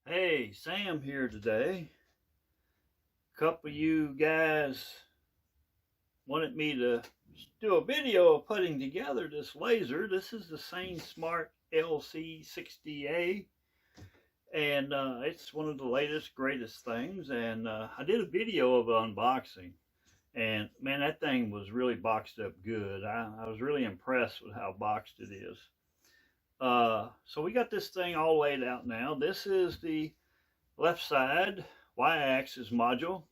Hey, Sam here today. A couple of you guys wanted me to do a video of putting together this laser. This is the SamsWoodCreations LC-60a, and it's one of the latest, greatest things. And I did a video of unboxing, and man, that thing was really boxed up good. I was really impressed with how boxed it is. So we got this thing all laid out now. This is the left side y-axis module.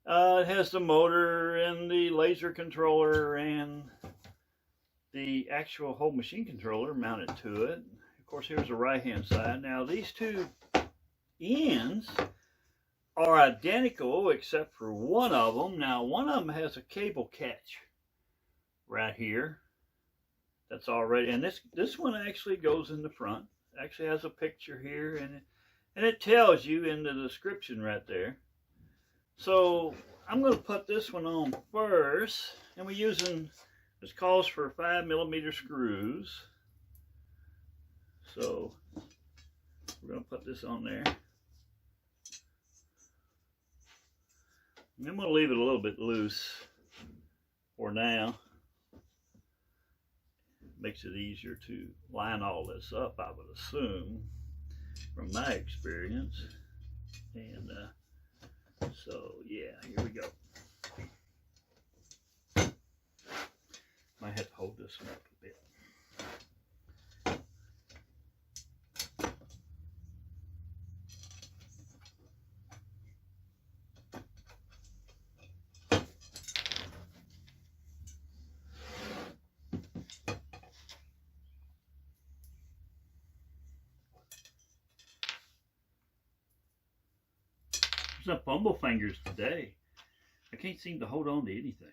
It has the motor and the laser controller and the actual whole machine controller mounted to it. Of course, here's the right hand side. Now these two ends are identical except for one of them. Now one of them has a cable catch right here. That's already, and this one actually goes in the front. It actually has a picture here, and it tells you in the description right there. So I'm going to put this one on first, and we're using, this calls for 5mm screws. So we're going to put this on there. And I'm going to leave it a little bit loose for now. Makes it easier to line all this up, I would assume, from my experience. And so yeah, here we go. Might have to hold this one up a bit. There's no fumble fingers today. I can't seem to hold on to anything.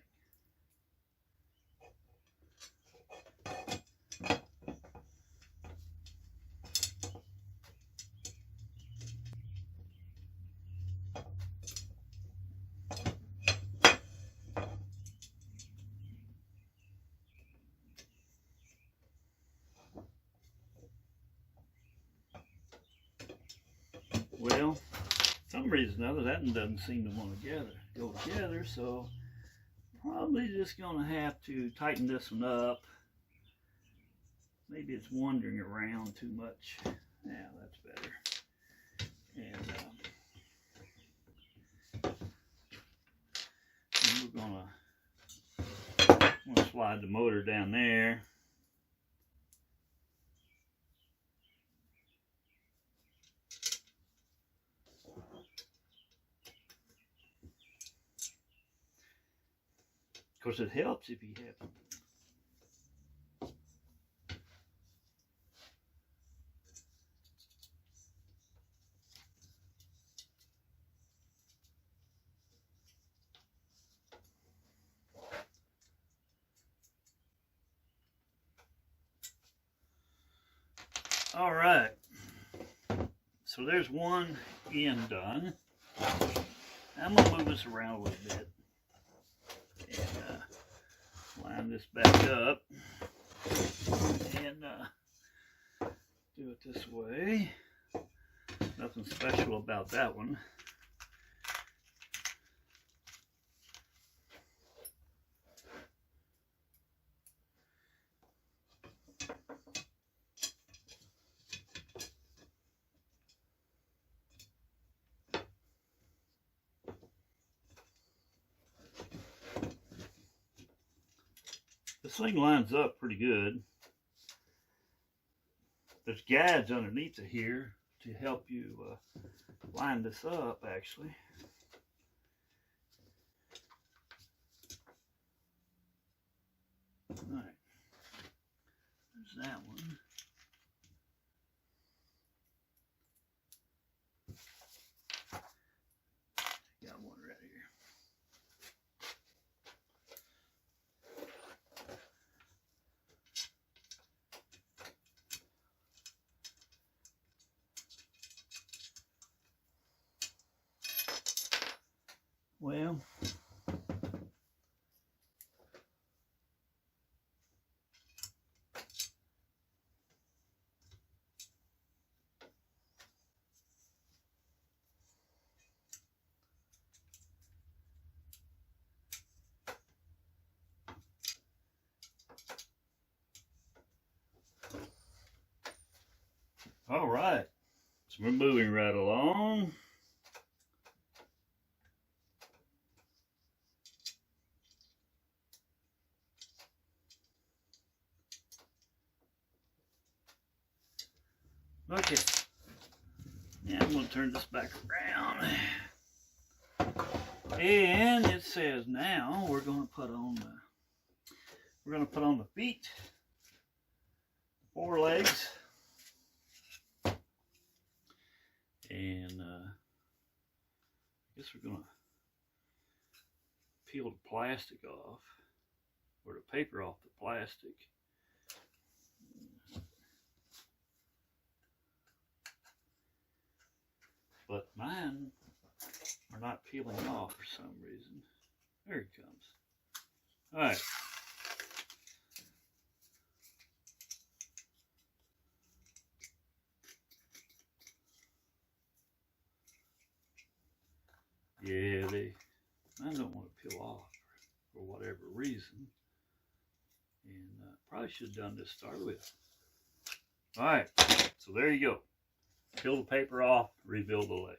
Well, for some reason or other, that one doesn't seem to want to go together, so probably just gonna have to tighten this one up. Maybe it's wandering around too much. Yeah, that's better. And we're gonna slide the motor down there. Of course, it helps if you have. All right. So there's one end done. I'm gonna move this around a little bit and line this back up and do it this way. Nothing special about that one. This thing lines up pretty good. There's guides underneath it here to help you line this up, actually. All right, there's that one. Got one right here. Well, All right, so we're moving right along. Okay, now I'm going to turn this back around. And it says now we're going to put on the feet, 4 legs, and I guess we're going to peel the plastic off, or the paper off the plastic. But mine are not peeling off for some reason. There it comes. All right. Yeah, mine don't want to peel off for whatever reason. And probably should have done this to start with. All right, so there you go. Peel the paper off, rebuild the leg.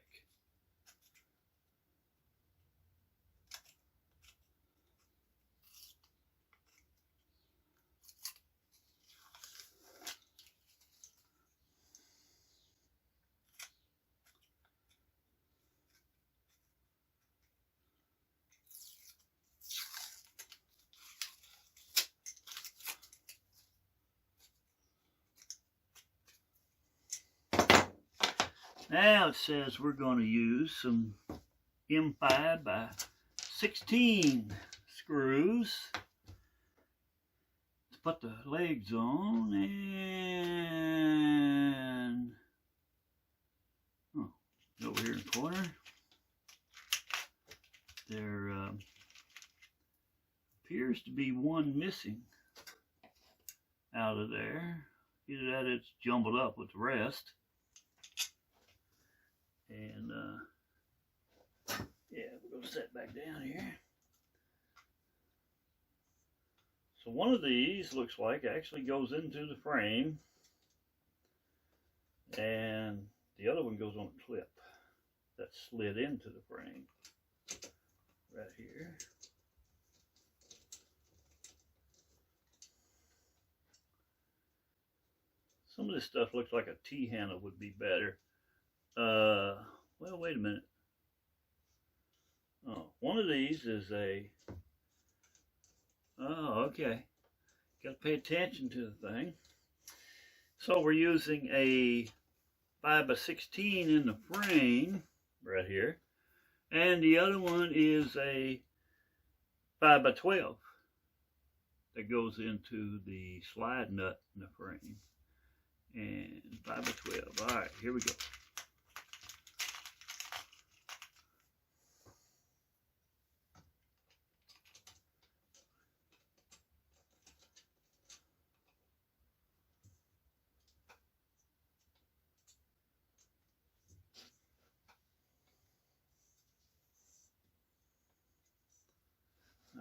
Now it says we're going to use some M5x16 screws to put the legs on, and over here in the corner there appears to be one missing out of there. Either that it's jumbled up with the rest. And yeah, we're going to set back down here. So one of these looks like actually goes into the frame, and the other one goes on a clip that slid into the frame right here. Some of this stuff looks like a T-handle would be better. Well, wait a minute. Oh, one of these is a, oh, okay. Got to pay attention to the thing. So we're using a 5x16 in the frame right here. And the other one is a 5x12 that goes into the slide nut in the frame. And 5x12. All right, here we go.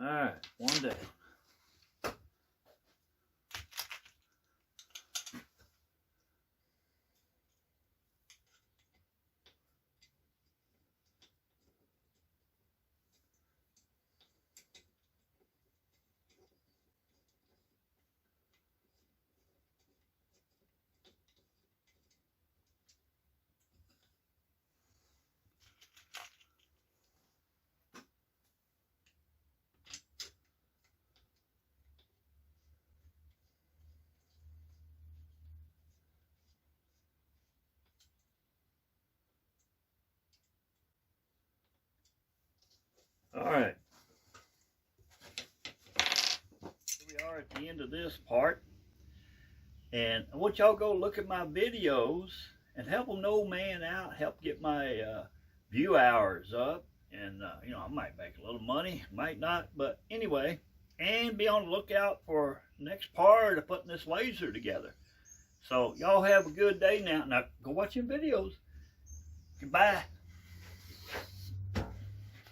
All right, one down. All right, here we are at the end of this part, and I want y'all to go look at my videos and help an old man out, help get my view hours up, and you know, I might make a little money, might not, but anyway, and be on the lookout for the next part of putting this laser together. So y'all have a good day now. Now go watch your videos. Goodbye.